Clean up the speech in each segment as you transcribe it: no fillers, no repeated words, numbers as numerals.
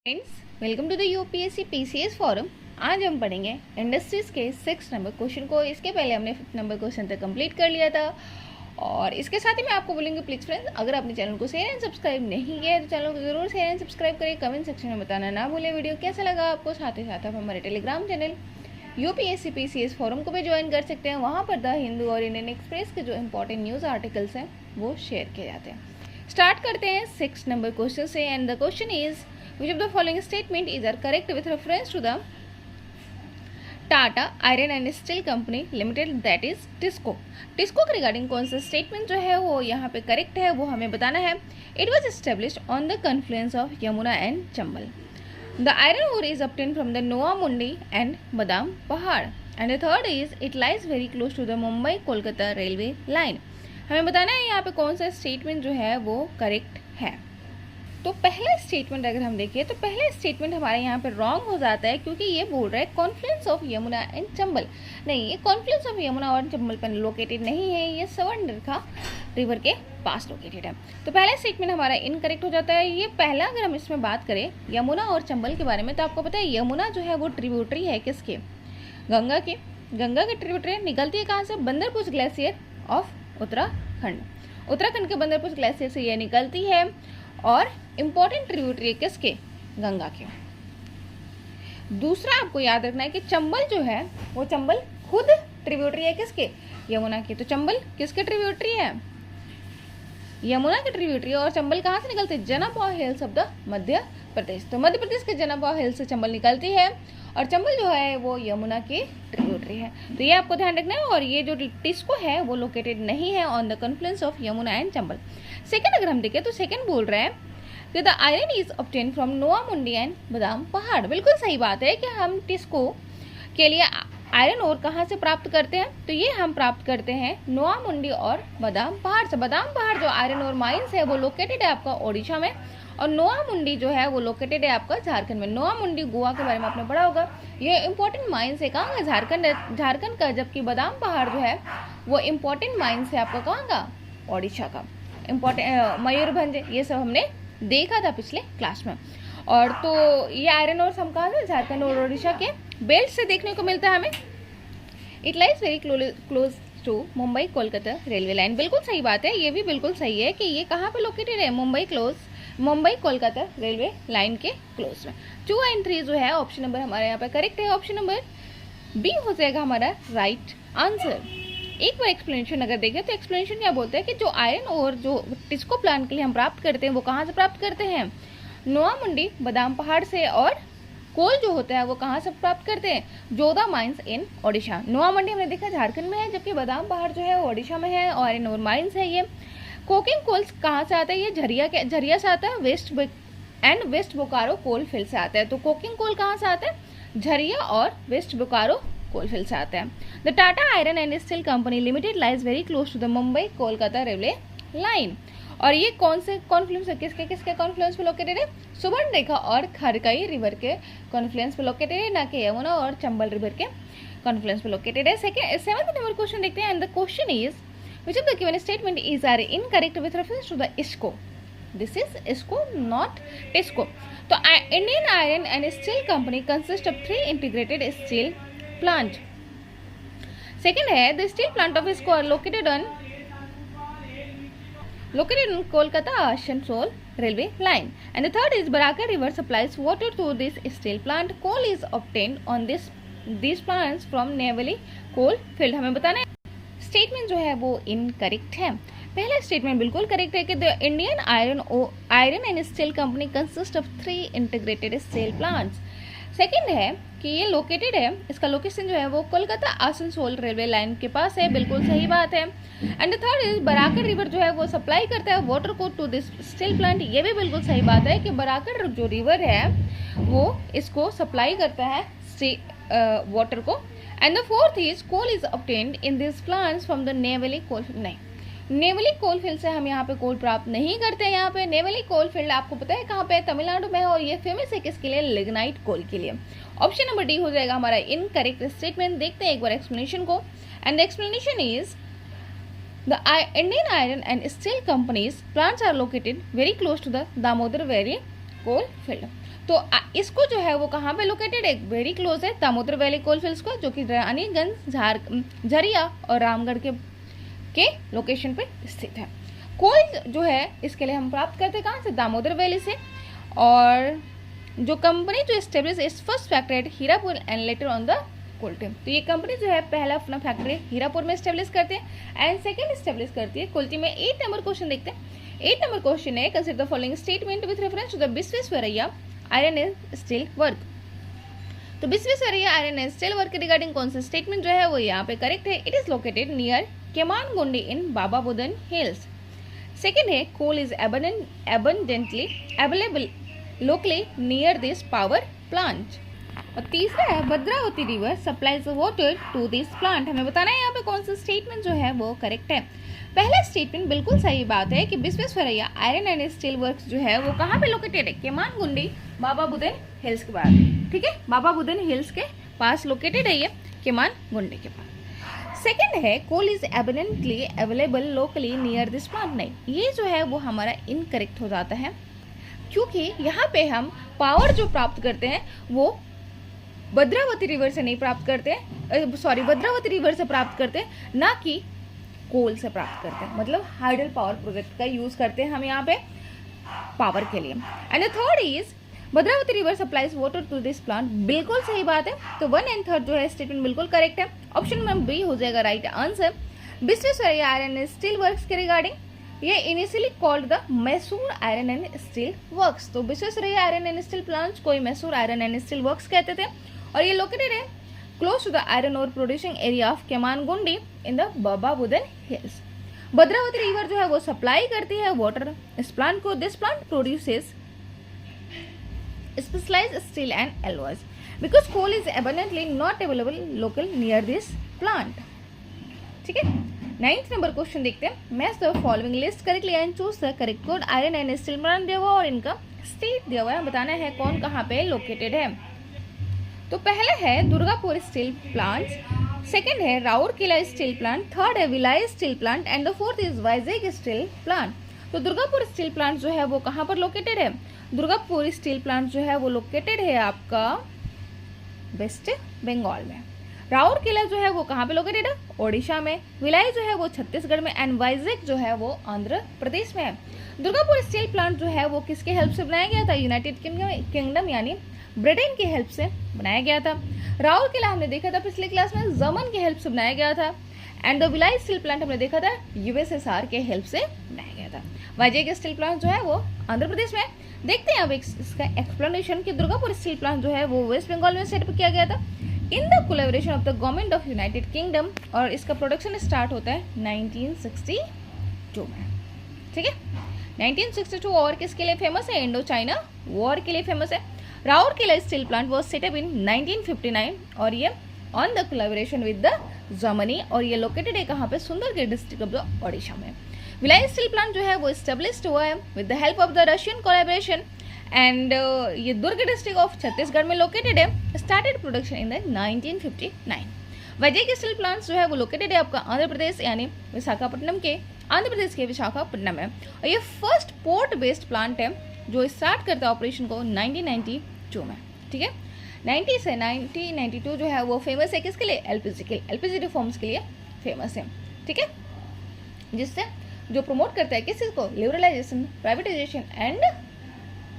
Friends, welcome to the UPSC PCS forum. आज हम पढ़ेंगे इंडस्ट्रीज के 6 नंबर क्वेश्चन को। इसके पहले हमने 5 नंबर क्वेश्चन तक कंप्लीट कर लिया था। और इसके साथ ही मैं आपको बोलूँगी, प्लीज़ फ्रेंड्स, अगर आपने चैनल को शेयर एंड सब्सक्राइब नहीं किया है तो चैनल को जरूर शेयर एंड सब्सक्राइब करें। कमेंट सेक्शन में बताना ना भूलें वीडियो कैसा लगा आपको। साथ ही साथ आप हमारे Telegram channel UPSC PCS forum को भी ज्वाइन कर सकते हैं। वहाँ पर द हिंदू और इंडियन एक्सप्रेस के जो इंपॉर्टेंट न्यूज़ आर्टिकल्स हैं वो शेयर किए जाते हैं। स्टार्ट करते हैं 6 नंबर क्वेश्चन से। And the question is, which of the following statement is are correct with reference to the Tata iron and steel company limited, that is TISCO. TISCO के रिगार्डिंग कौन सा स्टेटमेंट जो है वो यहाँ पे करेक्ट है वो हमें बताना है। It was established on the confluence of Yamuna and Chambal. The iron ore is obtained from the Noa Mundi and Badam Pahar. And the third is, it lies very close to the Mumbai Kolkata railway line. हमें बताना है यहाँ पे कौन सा स्टेटमेंट जो है वो करेक्ट है। तो पहला स्टेटमेंट अगर हम देखें तो पहला स्टेटमेंट हमारे यहाँ पे रॉन्ग हो जाता है, क्योंकि ये बोल रहा है Confluence of Yamuna and Chambal. नहीं, ये कॉन्फ्लुएंस ऑफ यमुना और चंबल पर लोकेटेड नहीं है, ये सवर्णरेखा रिवर के पास लोकेटेड है। तो पहला स्टेटमेंट हमारा इनकरेक्ट हो जाता है। ये पहला, अगर हम इसमें बात करें यमुना और चंबल के बारे में, तो आपको पता है यमुना जो है वो ट्रिब्यूटरी है किसके? गंगा के। गंगा की ट्रिब्यूटरी निकलती है कहाँ से? Bandarpur glacier of Uttarakhand. उत्तराखंड के बंदरपुर ग्लेशियर से ये निकलती है और इम्पॉर्टेंट ट्रिब्यूटरी है किसके? गंगा के। दूसरा आपको याद रखना है कि चंबल जो है वो चंबल खुद ट्रिब्यूटरी है किसके? यमुना के। तो चंबल किसके ट्रिब्यूटरी है? यमुना के ट्रिब्यूटरी। और चंबल कहाँ से निकलती है? जनापा hills of the Madhya Pradesh. तो मध्य प्रदेश के जनापा हिल्स से चंबल निकलती है और चंबल जो है वो यमुना की ट्रिब्यूटरी है। तो ये आपको ध्यान रखना है। और ये जो टिस्को है वो लोकेटेड नहीं है on the confluence of Yamuna and Chambal. Second अगर हम देखें तो सेकंड बोल रहे हैं कि the iron is obtain from नोआ मुंडी एंड बादाम पहाड़। बिल्कुल सही बात है कि हम टिस्को के लिए आयरन ओर कहाँ से प्राप्त करते हैं? तो ये हम प्राप्त करते हैं नोआ मुंडी और बादाम पहाड़ से। बादाम पहाड़ जो आयरन ओर माइंस है वो लोकेटेड है आपका ओडिशा में, और नोआ मुंडी जो है वो लोकेटेड है आपका झारखंड में। नोआ मुंडी गोवा के बारे में आपने पढ़ा होगा। ये इंपॉर्टेंट माइंस है कहाँ का? झारखंड का। जबकि बादाम पहाड़ जो है वो इम्पोर्टेंट माइंस है आपका कहाँ का? ओडिशा का। इम्पोर्टेंट मयूरभंज, ये सब हमने देखा था पिछले क्लास में। और तो ये आयरन ओर हम कहाँ से? झारखंड और ओडिशा के बेल्ट से देखने को मिलता है हमें। It lies very close to Mumbai Kolkata railway line. बिल्कुल सही बात है, ये भी बिल्कुल सही है कि ये कहाँ पे लोकेटेड है? मुंबई कोलकाता रेलवे लाइन के क्लोज में। 2 और 3 जो है ऑप्शन नंबर हमारे यहाँ पे करेक्ट है। ऑप्शन नंबर बी हो जाएगा हमारा राइट आंसर। एक बार एक्सप्लेनेशन अगर देखें तो एक्सप्लेनेशन क्या बोलते हैं कि जो आयरन और जो टिस्को प्लांट के लिए हम प्राप्त करते हैं वो कहाँ से प्राप्त करते हैं? नोआ मुंडी बादाम पहाड़ से। और कोल जो होता है वो कहाँ से प्राप्त करते हैं? जोधा माइंस इन ओडिशा। नोआ मंडी हमने देखा झारखंड में है, जबकि बादाम पहाड़ जो है वो ओडिशा में है और आयरन और माइंस है ये। कोकिंग कोल्स कहाँ से आता है? ये झरिया से आता है। वेस्ट बोकारो कोल फील्ड से आता है। तो कोकिंग कोल कहाँ से आता है? झरिया और वेस्ट बोकारो कोलफील्ड से आता है। The Tata iron and steel company limited lies very close to the Mumbai Kolkata railway line. और ये कौन से कॉन्फ्लुएंस है? किसके कॉन्फ्लुएंस पे लोकेटेड है? सुवर्णरेखा और खरकई रिवर के कॉन्फ्लुएंस पे लोकेटेड है, ना कि यमुना और चंबल रिवर के कॉन्फ्लुएंस पे लोकेटेड है। सेवंथ नंबर क्वेश्चन देखते हैं। And the question is, which of the given statement is or incorrect with reference to the ISCO? This is ISCO, not TISCO. तो Indian iron and steel company consist of 3 integrated steel plant. Second है, the steel plant of ISCO are located on Kolkata Asansol railway line. And the third is, Baraka River supplies water to this steel plant. Coal is obtained on these plants from Neyveli coal field. हमें बताना है statement जो है वो incorrect है। पहला statement बिल्कुल correct है कि the Indian iron and steel company consist of 3 integrated steel plants. Second है कि ये लोकेटेड है, इसका लोकेशन जो है वो कोलकाता आसनसोल रेलवे लाइन के पास है। बिल्कुल सही बात है। And the third is, Barakar river जो है वो सप्लाई करता है वाटर को टू दिस स्टील प्लांट। ये भी बिल्कुल सही बात है कि बराकर जो रिवर है वो इसको सप्लाई करता है वाटर को। And the fourth is, coal is obtained in this plants from the Neyveli coal. नहीं, नेवली कोल फील्ड से हम यहाँ पे कोल प्राप्त नहीं करते हैं। यहाँ पे नेवली कोल फील्ड आपको पता है कहाँ पे? तमिलनाडु में है। और ये फेमस है किसके लिए? लिग्नाइट कोल के लिए। ऑप्शन नंबर डी हो जाएगा हमारा इनकरेक्ट स्टेटमेंट। देखते हैं एक बार एक्सप्लेनेशन को। And the explanation is, the Indian iron and steel companies plants are located very close to the Damodar valley coal field. तो इसको जो है वो कहाँ पे लोकेटेड है, वेरी क्लोज है दामोदर वैली कोलफील्ड्स को, जो कि रानीगंज, झरिया और रामगढ़ के लोकेशन पे स्थित है। कोल जो है इसके लिए हम प्राप्त करते हैं कहाँ से, दामोदर वैली से। और जो कंपनी जो establish its first factory at Hirapur and later on the Kulti, तो ये कंपनी जो है पहला अपना फैक्ट्री हीरापुर में एस्टेब्लिश करते हैं एंड सेकेंड एस्टेब्लिश करती है कोल्टी में। 8 नंबर क्वेश्चन देखते हैं। 8 नंबर क्वेश्चन है, consider the following statement with reference to the Visvesvaraya iron and steel work. तो Visvesvaraya iron and steel work regarding कौन सा स्टेटमेंट जो है वो यहाँ पे करेक्ट है। It is located near Kemmangundi in Baba Budan hills. Second है, coal is abundantly available locally near this power plant। और तीसरा है, Bhadravati river supplies water to this plant. हमें बताना है यहाँ पे कौन सा स्टेटमेंट जो है वो करेक्ट है। पहला स्टेटमेंट बिल्कुल सही बात है कि Visvesvaraya iron and steel works जो है वो कहाँ पे लोकेटेड है, केमानगुंडी बाबा बुदन हिल्स के पास, ठीक है, बाबा बुदन हिल्स के पास लोकेटेड है ये, केमानगुंडी के पास। सेकेंड है, coal is abundantly available locally near this plant. नहीं, ये जो है वो हमारा इनकरेक्ट हो जाता है, क्योंकि यहाँ पे हम पावर जो प्राप्त करते हैं वो भद्रावती रिवर से नहीं प्राप्त करते हैं, सॉरी भद्रावती रिवर से प्राप्त करते हैं, ना कि कोल से प्राप्त करते हैं। मतलब हाइडल पावर प्रोजेक्ट का यूज करते हैं हम यहाँ पे पावर के लिए। And the third is Bhadravati river supplies water to this plant. बिल्कुल सही बात है। तो 1 एंड 3 जो है स्टेटमेंट बिल्कुल करेक्ट है। ऑप्शन नंबर बी हो जाएगा right answer. Visvesvaraya iron and steel works के रिगार्डिंग ये initially called the Mysore iron and steel works. तो Visvesvaraya iron and steel plants को Mysore iron and steel works कहते थे और ये लोकेटेड है close to the iron ore producing area of Kemmangundi in the Baba Budan hills. Bhadravati river जो है वो सप्लाई करती है वाटर इस प्लांट को। This plant produces specialised steel and alloys because coal is abundantly not available local near this plant. ठीक है, 9th number question देखते हैं। Match the following list correctly and choose the correct code. Iron and steel plant दिया हुआ और इनका state दिया हुआ है, बताना है कौन कहाँ पे लोकेटेड है। तो पहला है दुर्गापुर स्टील प्लांट, सेकंड है राउरकेला स्टील प्लांट, थर्ड है Bhilai steel plant and the fourth is Vizag steel plant. तो दुर्गापुर स्टील प्लांट जो है वो कहाँ पर लोकेटेड है? दुर्गापुर स्टील प्लांट जो है वो लोकेटेड है आपका वेस्ट बंगाल में। राउरकेला जो है वो कहाँ पे लोकेटेड है? ओडिशा में। भिलाई जो है वो छत्तीसगढ़ में एंड वाइजैग जो है वो आंध्र प्रदेश में है। दुर्गापुर स्टील प्लांट जो है वो किसके हेल्प से बनाया गया था? यूनाइटेड किंगडम यानी ब्रिटेन की हेल्प से बनाया गया था। राउरकेला हमने देखा था पिछले क्लास में जर्मन की हेल्प से बनाया गया था and the Bhilai steel plant हमने देखा था यूएसएसआर के हेल्प से बनाया गया था। वाइजैग स्टील प्लांट जो है वो आंध्र प्रदेश में। देखते हैं अब इसका एक्सप्लेनेशन कि दुर्गापुर स्टील प्लांट जो है वो वेस्ट बंगाल में सेटअप किया गया था in the collaboration of the government of United kingdom और इसका प्रोडक्शन स्टार्ट होता है 1962 में। ठीक है, 1962 और किसके लिए फेमस है? इंडो चाइना वॉर के लिए फेमस है। Rourkela steel plant was set up in 1959 और ये on the collaboration with the Germany और ये लोकेटेड है कहाँ पे? Sundargarh district of the Odisha में। भिलाई स्टील प्लांट जो है वो एस्टेब्लिश्ड हुआ है with the help of the Russian collaboration and ये दुर्ग डिस्ट्रिक्ट ऑफ छत्तीसगढ़ में लोकेटेड है। Started production in the 1959। Vizag steel plant जो है वो लोकेटेड है आपका आंध्र प्रदेश यानी विशाखापट्टनम के, आंध्र प्रदेश के विशाखापट्टनम में और ये फर्स्ट पोर्ट बेस्ड प्लांट है जो स्टार्ट करता है ऑपरेशन को 1992 में। ठीक है, 90 से 1992 जो है वो फेमस है किसके लिए? एलपीजी के, एलपीजी रिफॉर्म्स के लिए फेमस है। ठीक है, जिससे जो प्रमोट करता है किस चीज़ को? लिबरलाइजेशन, प्राइवेटाइजेशन एंड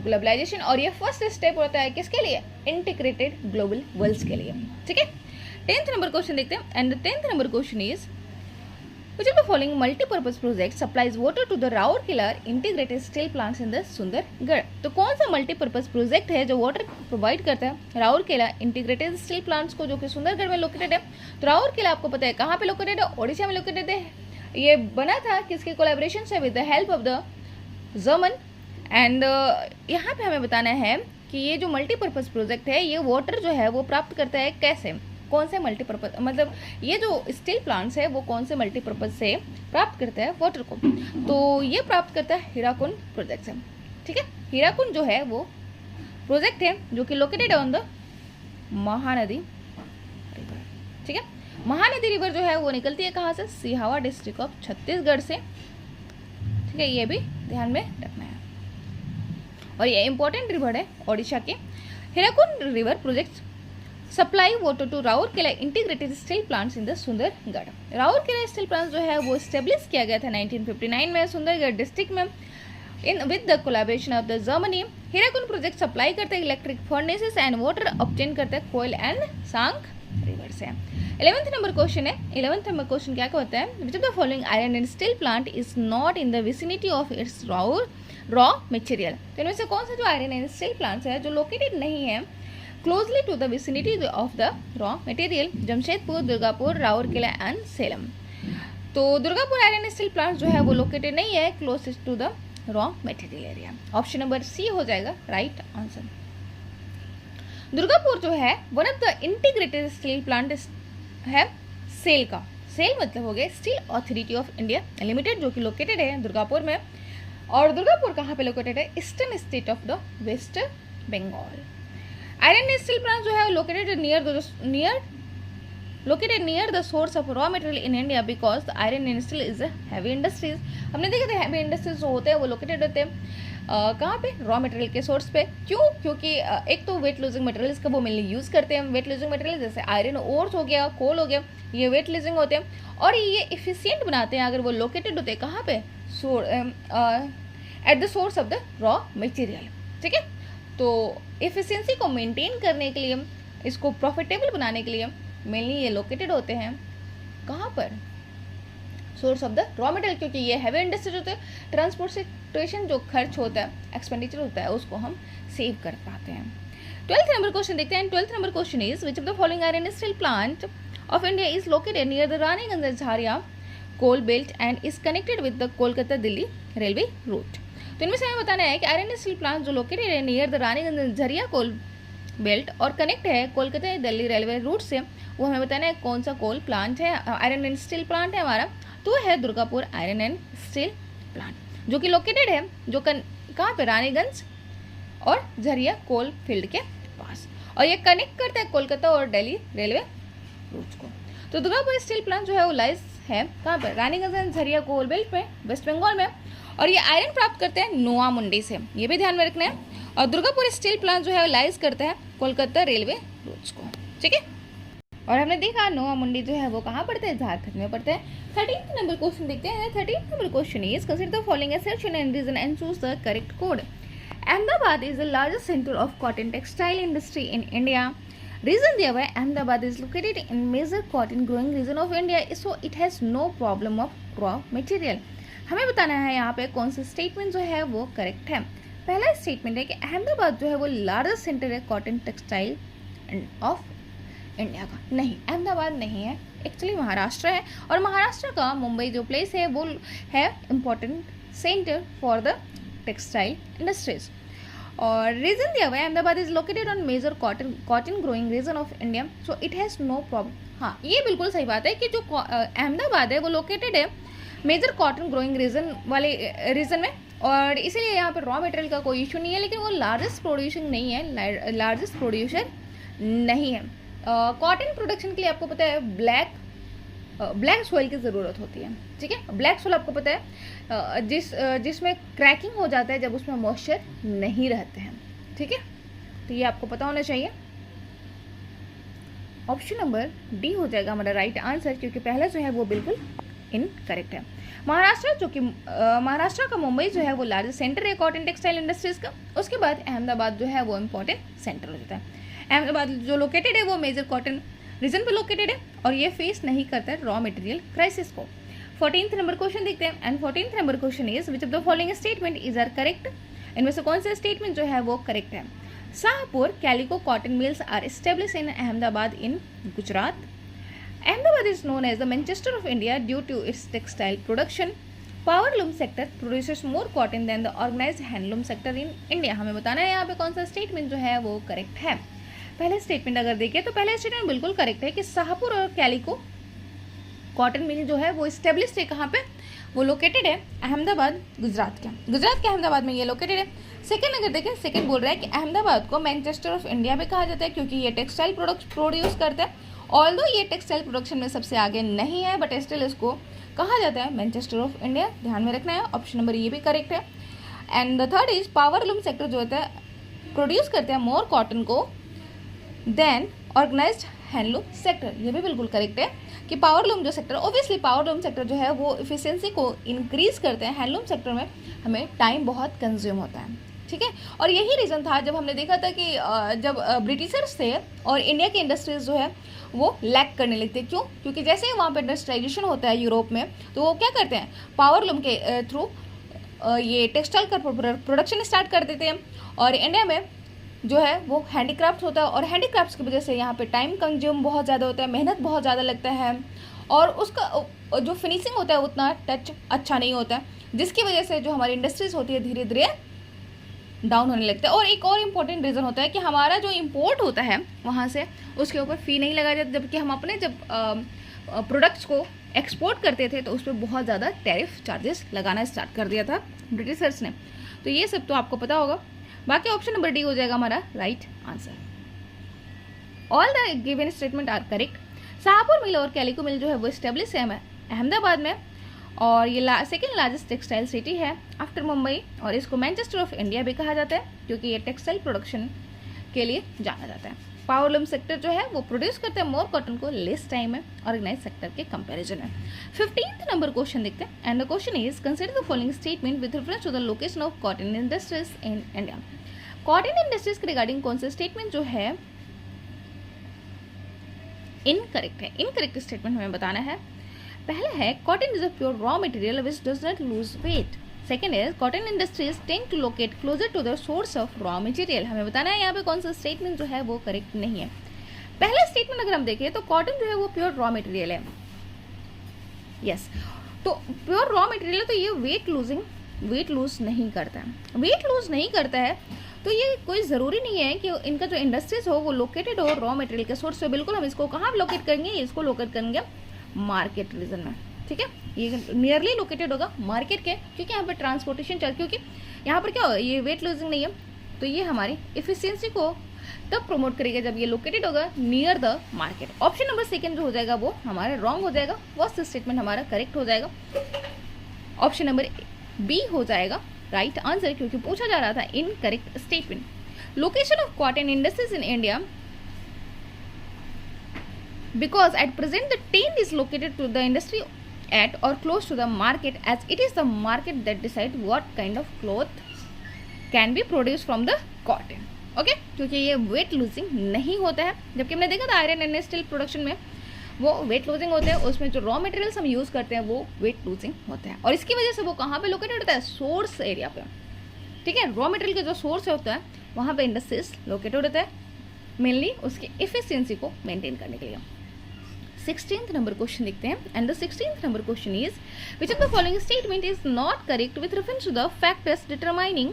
ग्लोबलाइजेशन और ये फर्स्ट स्टेप होता है किसके लिए? इंटीग्रेटेड ग्लोबल वर्ल्ड्स के लिए। ठीक है, 10th नंबर क्वेश्चन देखते हैं and the 10th number question is which of the following multi-purpose project supplies water to the Rourkela integrated steel plants in the Sundargarh. तो कौन सा मल्टीपर्पज प्रोजेक्ट है जो वाटर प्रोवाइड करता है राउरकेला इंटीग्रेटेड स्टील प्लांट्स को, जो कि सुंदरगढ़ में लोकेटेड है। तो राउरकेला आपको पता है कहाँ पे लोकेटेड है? ओडिशा में लोकेटेड है। ये बना था किसके कोलैबोरेशन से? With the help of the German and यहाँ पे हमें बताना है कि ये जो मल्टीपर्पज प्रोजेक्ट है ये वाटर जो है वो प्राप्त करता है कैसे? कौन से मल्टीपर्पज, मतलब ये जो स्टील प्लांट्स है वो कौन से मल्टीपर्पज से प्राप्त करता है वाटर को? तो ये प्राप्त करता है हीराकुंड प्रोजेक्ट से। ठीक है, हीराकुंड जो है वो प्रोजेक्ट है जो कि located on the Mahanadi river. ठीक है, महानदी रिवर जो है वो निकलती है कहाँ से? सिहावा डिस्ट्रिक्ट ऑफ छत्तीसगढ़ से। ठीक है, ये भी ध्यान में रखना है। और ये इंपॉर्टेंट रिवर है ओडिशा के। Hirakud river project supply water to Rourkela integrated steel plants in the Sundargarh. Rourkela steel plant जो है वो स्टेब्लिश किया गया था 1959 में सुंदरगढ़ डिस्ट्रिक्ट में in with the collaboration of the Germany. Hirakud project supply करते हैं electric furnaces and water obtain करते हैं कोयल एंड सांक रिवर से। 11th नंबर क्वेश्चन है। 11th नंबर क्वेश्चन क्या कहता है, विच of the following iron and steel plant is not in the vicinity of its raw material. तो इनमें से कौन सा जो आयरन एंड स्टील प्लांट्स है जो लोकेटेड नहीं है closely to the vicinity of the raw material? Jamshedpur, Durgapur, Rourkela and Salem. तो Durgapur iron and steel plant जो है वो लोकेटेड नहीं है closest to the raw material area. Option number C हो जाएगा राइट आंसर। दुर्गापुर जो है one of the integrated steel plant है सेल का। सेल मतलब हो गया steel authority of India limited जो कि लोकेटेड है दुर्गापुर में। और दुर्गापुर कहाँ पे लोकेटेड है? Eastern state of the West Bengal. Iron and steel plant जो है located near the source of raw material in India because the iron and steel is heavy industries. हमने देखा था हैवी इंडस्ट्रीज जो होते हैं वो लोकेटेड होते हैं कहाँ पे? रॉ मटेरियल के सोर्स पे। क्यों? क्योंकि एक तो वेट लूजिंग मटेरियल्स का वो मेनली यूज़ करते हैं। वेट लूजिंग मटेरियल जैसे आयरन ओर्स हो गया, कोल हो गया, ये वेट लूजिंग होते हैं और ये इफिशियंट बनाते हैं अगर वो लोकेटेड होते हैं कहाँ पे? At the source of the raw material. ठीक है, तो एफिशिएंसी को मेंटेन करने के लिए, इसको प्रॉफिटेबल बनाने के लिए मेनली ये लोकेटेड होते हैं कहाँ पर? Source of the raw material. क्योंकि ये हैवी इंडस्ट्रीज होते हैं, ट्रांसपोर्टेशन जो खर्च होता है, एक्सपेंडिचर होता है, उसको हम सेव कर पाते हैं। 12th नंबर क्वेश्चन देखते हैं। 12th number question is which of the following iron steel plant of India is located near the Raniganj Jharia coal belt and is connected with the Kolkata Delhi railway route. तो इनमें से हमें बताना है कि आयरन स्टील प्लांट जो लोकेटेड है near the Raniganj Jharia coal belt और कनेक्ट है कोलकाता दिल्ली रेलवे रूट से, वो हमें बताना है कौन सा कोल प्लांट है, आयरन एंड स्टील प्लांट है हमारा। तो है Durgapur iron and steel plant जो कि लोकेटेड है जो कहाँ पे? रानीगंज और झरिया कोल फील्ड के पास, और ये कनेक्ट करता है कोलकाता और दिल्ली रेलवे रूट को। तो दुर्गापुर स्टील प्लांट जो है वो लाइज है कहाँ पर? Raniganj and Jharia coal belt में, वेस्ट बंगाल में। और ये आयरन प्राप्त करते हैं नोआ मुंडी से, ये भी ध्यान में रखना है। और दुर्गापुर स्टील प्लांट जो है लाइज करता है कोलकाता रेलवे रूट्स को। ठीक है, और हमने देखा नोआ मुंडी जो है वो कहाँ पड़ते हैं? झारखंड में पड़ते हैं। 13th नंबर क्वेश्चन देखते हैं। 13th number question is consider the following assertion and reason and choose the correct code. Ahmedabad is the largest center of cotton textile industry in India. Reason दिया हुआ है Ahmedabad is located in major cotton growing region of India, so it has no problem of raw material. हमें बताना है यहाँ पे कौन सा स्टेटमेंट जो है वो करेक्ट है। पहला स्टेटमेंट है कि अहमदाबाद जो है वो लार्जेस्ट सेंटर है कॉटन टेक्सटाइल ऑफ इंडिया का। नहीं, अहमदाबाद नहीं है, एक्चुअली महाराष्ट्र है। और महाराष्ट्र का मुंबई जो प्लेस है वो है important centre for the textile industries. और रीजन दिया हुआ है Ahmedabad is located on major cotton growing region of India, so it has no problem. हाँ, ये बिल्कुल सही बात है कि जो अहमदाबाद है वो लोकेटेड है मेजर कॉटन ग्रोइंग रीजन वाले रीजन में, और इसीलिए यहाँ पर रॉ मटेरियल का कोई इशू नहीं है। लेकिन वो लार्जेस्ट प्रोड्यूसर नहीं है, लार्जेस्ट प्रोड्यूसर नहीं है। कॉटन प्रोडक्शन के लिए आपको पता है ब्लैक सॉइल की ज़रूरत होती है। ठीक है, ब्लैक सॉइल आपको पता है जिसमें क्रैकिंग हो जाता है जब उसमें मॉइस्चर नहीं रहते हैं। ठीक है, तो ये आपको पता होना चाहिए। ऑप्शन नंबर डी हो जाएगा हमारा राइट आंसर, क्योंकि पहला जो है वो बिल्कुल इनकरेक्ट है। महाराष्ट्र का मुंबई जो है वो लार्जेस्ट सेंटर है कॉटन टेक्सटाइल इंडस्ट्रीज का। उसके बाद अहमदाबाद जो है वो इम्पोर्टेंट सेंटर हो जाता है। अहमदाबाद जो लोकेटेड है वो मेजर कॉटन रीजन पे लोकेटेड है और ये फेस नहीं करता है रॉ मटेरियल क्राइसिस को। 14th नंबर क्वेश्चन देखते हैं। And 14th number question is which of the following statement is are correct. इनमें से कौन सा स्टेटमेंट जो है वो करेक्ट है? Shahpur calico cotton mills are establish in Ahmedabad in Gujarat. Ahmedabad is known as the Manchester of India due to its textile production. Power loom sector produces more cotton than the organized handloom sector in India. हमें बताना है यहाँ पे कौन सा statement जो है वो करेक्ट है। पहले स्टेटमेंट अगर देखें तो पहला स्टेटमेंट बिल्कुल करेक्ट है कि शाहपुर और कैलिको कॉटन मिल जो है वो इस्टेब्लिश है कहाँ पे? वो लोकेटेड है अहमदाबाद, गुजरात के अहमदाबाद में ये लोकेटेड है। सेकंड अगर देखें, सेकंड बोल रहा है कि अहमदाबाद को मैनचेस्टर ऑफ इंडिया भी कहा जाता है क्योंकि ये टेक्सटाइल प्रोडक्ट प्रोड्यूस करता है। ऑल्दो ये टेक्सटाइल प्रोडक्शन में सबसे आगे नहीं है बट स्टिल इसको कहा जाता है मैनचेस्टर ऑफ इंडिया। ध्यान में रखना है, ऑप्शन नंबर ये भी करेक्ट है। And the third is power loom sector जो होता है प्रोड्यूस करते हैं मोर कॉटन को देन ऑर्गेनाइज्ड हैंडलूम सेक्टर। ये भी बिल्कुल करेक्ट है कि पावर लूम जो sector, obviously power loom sector जो है वो इफिशियंसी को इंक्रीज करते हैं। हैंडलूम सेक्टर में हमें टाइम बहुत कंज्यूम होता है, ठीक है। और यही रीज़न था जब हमने देखा था कि जब ब्रिटिशर्स थे और इंडिया की इंडस्ट्रीज जो है वो लैक करने लगते। क्यों? क्योंकि जैसे ही वहाँ पर इंडस्ट्रियलाइजेशन होता है यूरोप में, तो वो क्या करते हैं, पावर लूम के थ्रू ये टेक्सटाइल का प्रोडक्शन स्टार्ट कर देते हैं। और इंडिया में जो है वो हैंडीक्राफ्ट होता है, और हैंडीक्राफ्ट्स की वजह से यहाँ पे टाइम कंज्यूम बहुत ज़्यादा होता है, मेहनत बहुत ज़्यादा लगता है, और उसका जो फिनिशिंग होता है उतना टच अच्छा नहीं होता है, जिसकी वजह से जो हमारी इंडस्ट्रीज होती है धीरे धीरे डाउन होने लगता है। और एक और इम्पॉर्टेंट रीज़न होता है कि हमारा जो इम्पोर्ट होता है वहाँ से उसके ऊपर फ़ी नहीं लगाया जाता, जबकि हम अपने जब प्रोडक्ट्स को एक्सपोर्ट करते थे तो उस पर बहुत ज़्यादा टैरिफ चार्जेस लगाना स्टार्ट कर दिया था ब्रिटिशर्स ने। तो ये सब तो आपको पता होगा। बाकी ऑप्शन नंबर डी हो जाएगा हमारा right answer. All the given statement are correct. Shahpur mill और कैलिको मिल जो है वो स्टेब्लिश है अहमदाबाद में, और ये सेकेंड लार्जेस्ट टेक्सटाइल सिटी है आफ्टर मुंबई, और इसको मैनचेस्टर ऑफ इंडिया भी कहा जाता है क्योंकि ये टेक्सटाइल प्रोडक्शन के लिए जाना जाता है। पावर लूम सेक्टर जो है वो प्रोड्यूस करते हैं मोर कॉटन को लेस टाइम में ऑर्गेनाइज सेक्टर के कंपैरिजन में। 15th नंबर क्वेश्चन देखते हैं, and the question is consider the following statement with reference to the location of cotton industries in India. Cotton industries के regarding कौन सा statement जो है इनकरेक्ट है। इनकरेक्ट स्टेटमेंट हमें बताना है। पहला है cotton is a pure raw material which does not lose weight. Second is cotton industries tend to locate closer to the source of raw material. हमें बताना है यहाँ पे कौन सा स्टेटमेंट जो है वो करेक्ट नहीं है। पहला स्टेटमेंट अगर हम देखें तो कॉटन जो है वो प्योर रॉ मटेरियल है, यस। तो प्योर रॉ मटेरियल है तो ये वेट लूज नहीं करता है। वेट लूज नहीं करता है तो ये कोई ज़रूरी नहीं है कि इनका जो इंडस्ट्रीज हो वो लोकेटेड हो रॉ मटेरियल के सोर्स से। बिल्कुल हम इसको कहाँ लोकेट करेंगे, इसको लोकेट करेंगे मार्केट रीजन में, ठीक है। ये नियरली लोकेटेड होगा मार्केट के, क्योंकि यहाँ पे ट्रांसपोर्टेशन चल, क्योंकि यहाँ पर क्या हो, ये वेट लूजिंग नहीं है, तो ये हमारी इफिशियंसी को तब प्रमोट करेगा जब ये लोकेटेड होगा near the market. Option number second जो हो जाएगा वो हमारा रॉन्ग हो जाएगा, फर्स्ट स्टेटमेंट हमारा करेक्ट हो जाएगा। ऑप्शन नंबर बी हो जाएगा राइट आंसर, क्योंकि पूछा जा रहा था incorrect statement. Location of cotton industries in India because at present the tent is located to the industry at or close to the market, as it is the market that decide what kind of cloth can be produced from the cotton, okay। क्योंकि ये wait losing नहीं होता है, जबकि हमने देखा था iron and steel production में वो वेट लूजिंग होते हैं, उसमें जो रॉ मटेरियल्स हम यूज़ करते हैं वो वेट लूजिंग होते हैं, और इसकी वजह से वो कहाँ पे लोकेटेड होता है, सोर्स एरिया पे, ठीक है। रॉ मटेरियल का जो सोर्स होता है वहाँ पे इंडस्ट्रीज लोकेटेड होता है मेनली उसकी इफिशियंसी को मेंटेन करने के लिए। 16th नंबर क्वेश्चन देखते हैं, and the 16th number question is which of the following statement is not correct with reference to the factors determining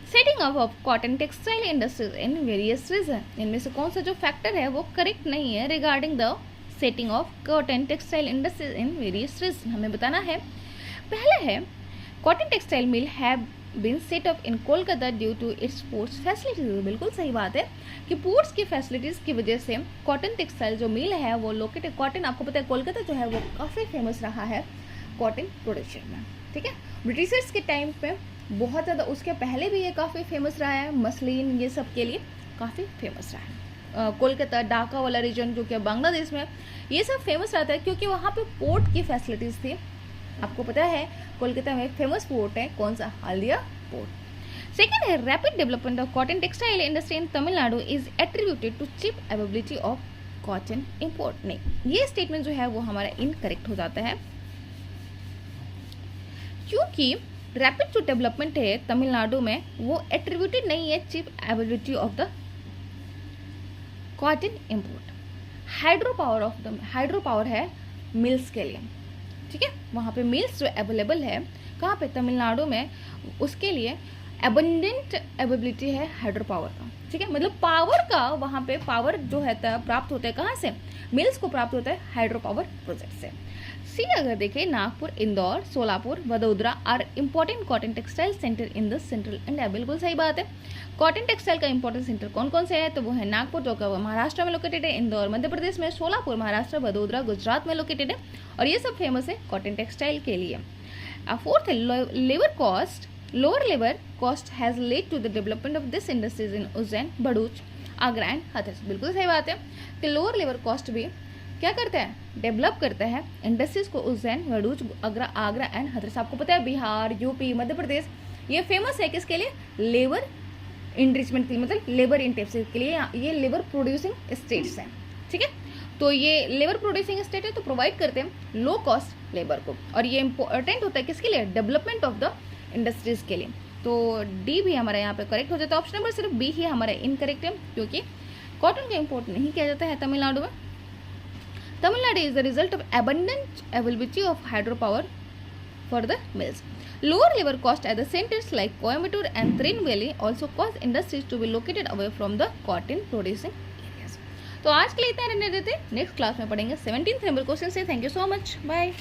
setting up of cotton textile industries in various region. इनमें से कौन सा जो factor है वो correct नहीं है regarding the setting of cotton textile industries in various region. हमें बताना है। पहला है cotton textile mill have been set up in Kolkata due to its ports facilities. बिल्कुल सही बात है कि पोर्ट्स की फैसिलिटीज़ की वजह से कॉटन टेक्सटाइल जो मिल है वो लोकेटेड, कॉटन आपको पता है कोलकाता जो है वो काफ़ी फेमस रहा है कॉटन प्रोडक्शन में, ठीक है। ब्रिटिशर्स के टाइम पे बहुत ज़्यादा, उसके पहले भी ये काफ़ी फेमस रहा है, मसलिन ये सब के लिए काफ़ी फेमस रहा है। कोलकाता ढाका वाला रीजन जो कि बांग्लादेश में, ये सब फेमस रहता है क्योंकि वहाँ पे पोर्ट की फैसिलिटीज़ थी। आपको पता है कोलकाता में फेमस पोर्ट है कौन सा, हल्दिया पोर्ट। सेकेंड है rapid development of cotton textile industry in Tamil Nadu is attributed to cheap availability of cotton import. नहीं, ये स्टेटमेंट जो है वो हमारा इनकरेक्ट हो जाता है, क्योंकि रैपिड जो डेवलपमेंट है तमिलनाडु में वो एट्रीब्यूटेड नहीं है cheap availability of the cotton import. Hydro power है मिल्स के लिए, ठीक है। वहाँ पे मिल्स जो अवेलेबल है कहाँ पे, तमिलनाडु में, उसके लिए एबंडेंट अवेलेबिलिटी है हाइड्रो पावर का, ठीक है। मतलब पावर का वहाँ पे पावर जो है प्राप्त होता है कहाँ से, मिल्स को प्राप्त होता है हाइड्रो पावर प्रोजेक्ट से। सी अगर देखें Nagpur, Indore, Solapur, Vadodara are important cotton textile centre in the central India. बिल्कुल सही बात है। कॉटन टेक्सटाइल का इंपॉर्टेंट सेंटर कौन कौन से है, तो वो है नागपुर जो कि महाराष्ट्र में लोकेटेड है, इंदौर मध्य प्रदेश में, सोलापुर महाराष्ट्र, वडोदरा गुजरात में लोकेटेड है, और ये सब फेमस है कॉटन टेक्सटाइल के लिए। फोर्थ है labour cost lower labour cost has led to the development of this industries in Ujjain, Bharuch, Agra and Hathras. बिल्कुल सही बात है कि लोअर लेबर कॉस्ट भी क्या करता है, डेवलप करता है इंडस्ट्रीज को उज्जैन, भरूच, आगरा एंड हाथरस। आपको पता है बिहार, यूपी, मध्य प्रदेश ये फेमस है किसके लिए, लेबर इंरिचमेंट के लिए, मतलब लेबर इंटेंसिव के लिए, ये लेबर प्रोड्यूसिंग स्टेट्स हैं, ठीक है। तो ये लेबर प्रोड्यूसिंग स्टेट है तो प्रोवाइड करते हैं लो कॉस्ट लेबर को, और ये इंपॉर्टेंट होता है किसके लिए, डेवलपमेंट ऑफ द इंडस्ट्रीज के लिए। तो डी भी हमारा यहाँ पे करेक्ट हो जाता है। ऑप्शन नंबर सिर्फ बी ही हमारा इनकरेक्ट है, क्योंकि कॉटन का इम्पोर्ट नहीं किया जाता है तमिलनाडु में। Tamil Nadu is the result of abundant availability of hydropower for the mills. Lower labor cost at the centers like Coimbatore and Tirunelveli also cause industries to be located away from the cotton producing areas. तो आज के लिए इतना रहने देते, next class में पढ़ेंगे 17th number question से। Thank you so much, bye.